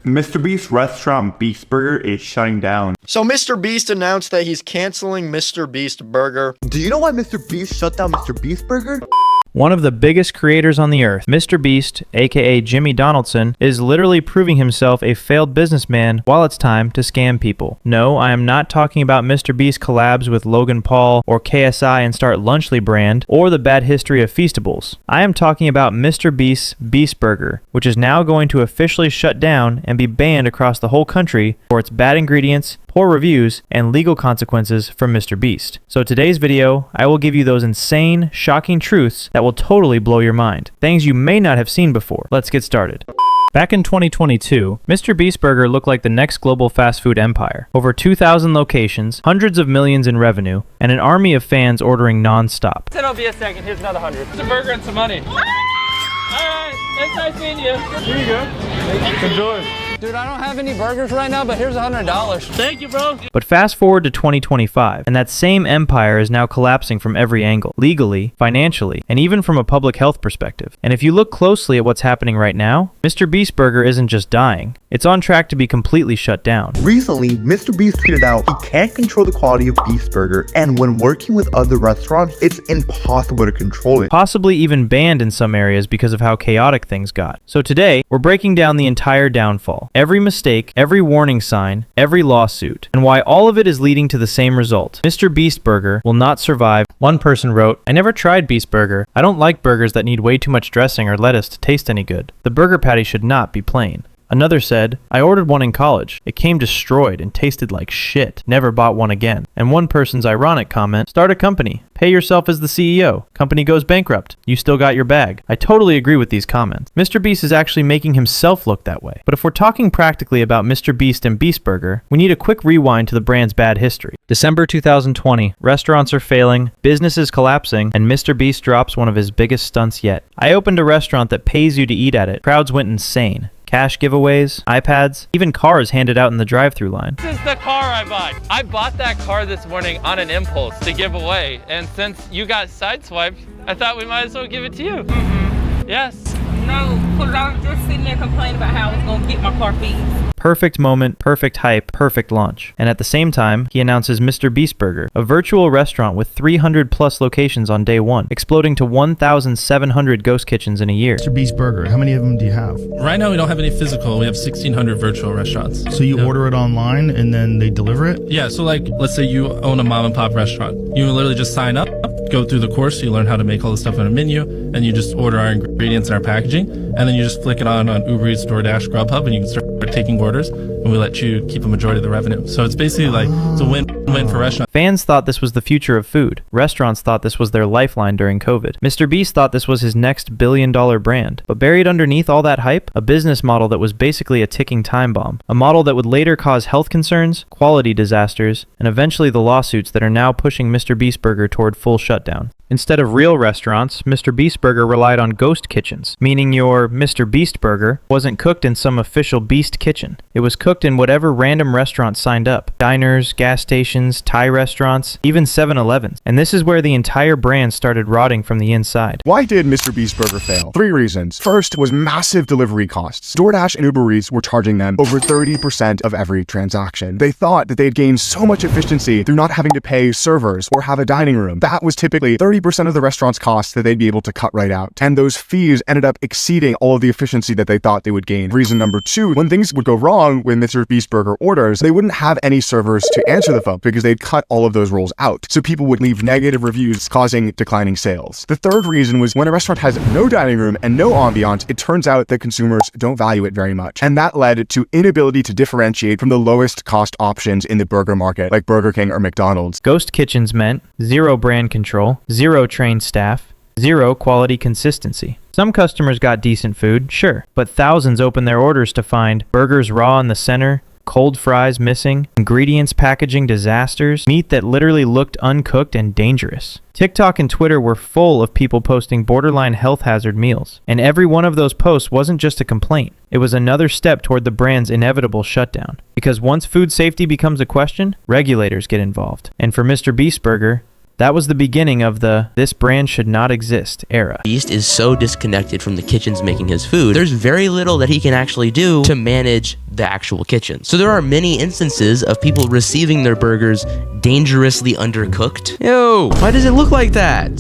MrBeast restaurant Beast Burger is shutting down. So MrBeast announced that he's canceling MrBeast Burger. Do you know why MrBeast shut down MrBeast Burger? One of the biggest creators on the earth, MrBeast, aka Jimmy Donaldson, is literally proving himself a failed businessman while it's time to scam people. No, I am not talking about MrBeast collabs with Logan Paul or KSI and Start Lunchly brand or the bad history of Feastables. I am talking about MrBeast's Beast Burger, which is now going to officially shut down and be banned across the whole country for its bad ingredients, poor reviews, and legal consequences from MrBeast. So today's video, I will give you those insane, shocking truths that will totally blow your mind. Things you may not have seen before. Let's get started. Back in 2022, MrBeast Burger looked like the next global fast food empire. Over 2,000 locations, hundreds of millions in revenue, and an army of fans ordering non-stop. It'll be a second. Here's another 100. It's a burger and some money. All right, it's nice seeing you. Here you go. Enjoy. Dude, I don't have any burgers right now, but here's $100. Thank you, bro. But fast forward to 2025, and that same empire is now collapsing from every angle, legally, financially, and even from a public health perspective. And if you look closely at what's happening right now, MrBeast Burger isn't just dying, it's on track to be completely shut down. Recently, MrBeast tweeted out he can't control the quality of Beast Burger, and when working with other restaurants, it's impossible to control it. Possibly even banned in some areas because of how chaotic things got. So today, we're breaking down the entire downfall. Every mistake, every warning sign, every lawsuit, and why all of it is leading to the same result. MrBeast Burger will not survive. One person wrote, "I never tried Beast Burger. I don't like burgers that need way too much dressing or lettuce to taste any good. The burger patty should not be plain." Another said, "I ordered one in college. It came destroyed and tasted like shit. Never bought one again." And one person's ironic comment, "Start a company. Pay yourself as the CEO. Company goes bankrupt. You still got your bag." I totally agree with these comments. MrBeast is actually making himself look that way. But if we're talking practically about MrBeast and Beast Burger, we need a quick rewind to the brand's bad history. December 2020, restaurants are failing, businesses collapsing, and MrBeast drops one of his biggest stunts yet. "I opened a restaurant that pays you to eat at it. Crowds went insane. Cash giveaways, iPads, even cars handed out in the drive-thru line." This is the car I bought. I bought that car this morning on an impulse to give away. And since you got sideswiped, I thought we might as well give it to you. Yes. No, because I was just sitting there complaining about how I was going to get my car fixed. Perfect moment, perfect hype, perfect launch. And at the same time, he announces MrBeast Burger, a virtual restaurant with 300 plus locations on day one, exploding to 1,700 ghost kitchens in a year. MrBeast Burger, how many of them do you have? Right now we don't have any physical, we have 1,600 virtual restaurants. So you order it online and then they deliver it? Yeah, so like, let's say you own a mom and pop restaurant. You literally just sign up, go through the course, you learn how to make all the stuff on a menu, and you just order our ingredients and our packaging, and then you just flick it on Uber Eats, DoorDash, Grubhub, and you can start taking orders, and we let you keep a majority of the revenue. So it's basically like, it's a win-win for restaurants. Fans thought this was the future of food. Restaurants thought this was their lifeline during COVID. MrBeast thought this was his next billion-dollar brand. But buried underneath all that hype, a business model that was basically a ticking time bomb. A model that would later cause health concerns, quality disasters, and eventually the lawsuits that are now pushing MrBeast Burger toward full shutdown. Instead of real restaurants, MrBeast Burger relied on ghost kitchens, meaning your MrBeast Burger wasn't cooked in some official beast kitchen. It was cooked in whatever random restaurant signed up. Diners, gas stations, Thai restaurants, even 7-Elevens. And this is where the entire brand started rotting from the inside. Why did MrBeast Burger fail? 3 reasons. First was massive delivery costs. DoorDash and Uber Eats were charging them over 30% of every transaction. They thought that they'd gained so much efficiency through not having to pay servers or have a dining room. That was typically 30% of the restaurant's costs that they'd be able to cut right out. And those fees ended up exceeding all of the efficiency that they thought they would gain. Reason number 2, when things would go wrong with MrBeast Burger orders, they wouldn't have any servers to answer the phone because they'd cut all of those roles out. So people would leave negative reviews, causing declining sales. The third reason was when a restaurant has no dining room and no ambiance, it turns out that consumers don't value it very much. And that led to inability to differentiate from the lowest cost options in the burger market, like Burger King or McDonald's. Ghost kitchens meant zero brand control, zero trained staff, zero quality consistency. Some customers got decent food, sure, but thousands opened their orders to find burgers raw in the center, cold fries missing, ingredients packaging disasters, meat that literally looked uncooked and dangerous. TikTok and Twitter were full of people posting borderline health hazard meals. And every one of those posts wasn't just a complaint. It was another step toward the brand's inevitable shutdown. Because once food safety becomes a question, regulators get involved. And for MrBeast Burger, That was the beginning of the "this brand should not exist" era. Beast is so disconnected from the kitchens making his food, there's very little that he can actually do to manage the actual kitchen. So there are many instances of people receiving their burgers dangerously undercooked. Ew, why does it look like that?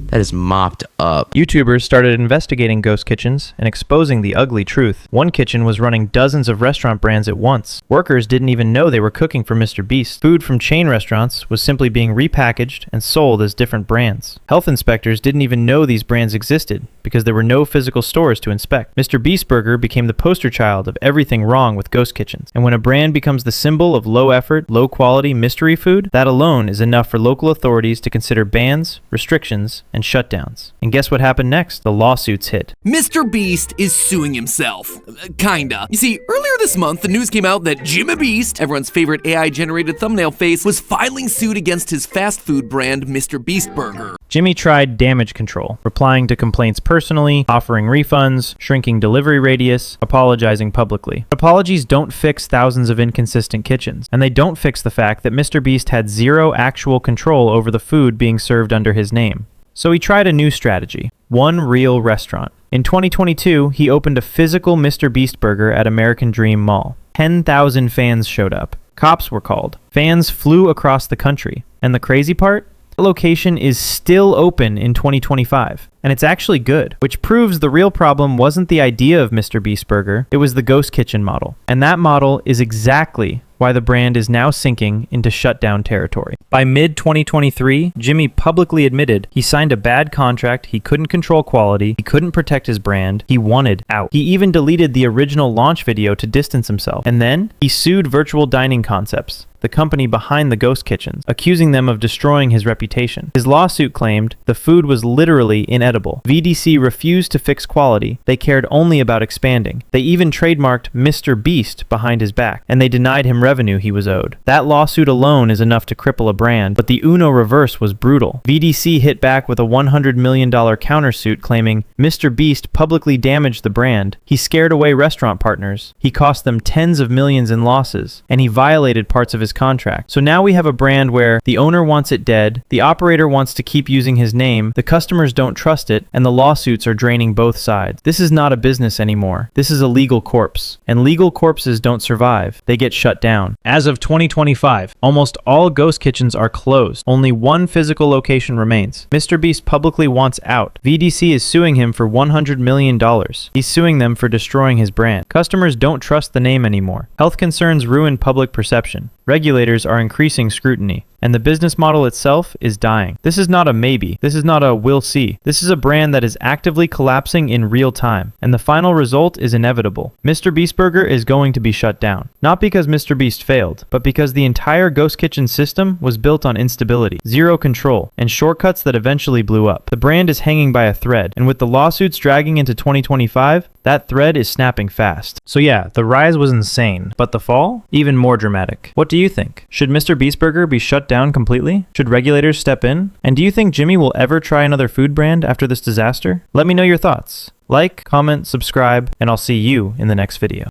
That is mopped up. YouTubers started investigating ghost kitchens and exposing the ugly truth. One kitchen was running dozens of restaurant brands at once. Workers didn't even know they were cooking for MrBeast. Food from chain restaurants was simply being repackaged and sold as different brands. Health inspectors didn't even know these brands existed because there were no physical stores to inspect. MrBeast Burger became the poster child of everything wrong with ghost kitchens. And when a brand becomes the symbol of low effort, low quality mystery food, that alone is enough for local authorities to consider bans, restrictions, and shutdowns. And guess what happened next? The lawsuits hit. MrBeast is suing himself. Kinda. You see, earlier this month, the news came out that MrBeast, everyone's favorite AI-generated thumbnail face, was filing suit against his fast food brand, MrBeast Burger. Jimmy tried damage control, replying to complaints personally, offering refunds, shrinking delivery radius, apologizing publicly. Apologies don't fix thousands of inconsistent kitchens, and they don't fix the fact that MrBeast had zero actual control over the food being served under his name. So he tried a new strategy, one real restaurant. In 2022, he opened a physical MrBeast Burger at American Dream Mall. 10,000 fans showed up. Cops were called. Fans flew across the country. And the crazy part? The location is still open in 2025. And it's actually good, which proves the real problem wasn't the idea of MrBeast Burger, it was the ghost kitchen model. And that model is exactly why the brand is now sinking into shutdown territory. By mid-2023, Jimmy publicly admitted he signed a bad contract, he couldn't control quality, he couldn't protect his brand, he wanted out. He even deleted the original launch video to distance himself. And then, he sued Virtual Dining Concepts, the company behind the ghost kitchens, accusing them of destroying his reputation. His lawsuit claimed the food was literally inedible. VDC refused to fix quality. They cared only about expanding. They even trademarked MrBeast behind his back, and they denied him revenue he was owed. That lawsuit alone is enough to cripple a brand, but the Uno reverse was brutal. VDC hit back with a $100 million countersuit claiming MrBeast publicly damaged the brand, he scared away restaurant partners, he cost them tens of millions in losses, and he violated parts of his contract. So now we have a brand where the owner wants it dead, the operator wants to keep using his name, the customers don't trust it, and the lawsuits are draining both sides. This is not a business anymore. This is a legal corpse. And legal corpses don't survive. They get shut down. As of 2025, almost all ghost kitchens are closed. Only one physical location remains. MrBeast publicly wants out. VDC is suing him for $100 million. He's suing them for destroying his brand. Customers don't trust the name anymore. Health concerns ruin public perception. Regulators are increasing scrutiny, and the business model itself is dying. This is not a maybe. This is not a we'll see. This is a brand that is actively collapsing in real time, and the final result is inevitable. MrBeast Burger is going to be shut down. Not because MrBeast failed, but because the entire ghost kitchen system was built on instability, zero control, and shortcuts that eventually blew up. The brand is hanging by a thread, and with the lawsuits dragging into 2025, that thread is snapping fast. So yeah, the rise was insane, but the fall? Even more dramatic. What do you think? Should MrBeast Burger be shut down completely? Should regulators step in? And do you think Jimmy will ever try another food brand after this disaster? Let me know your thoughts. Like, comment, subscribe, and I'll see you in the next video.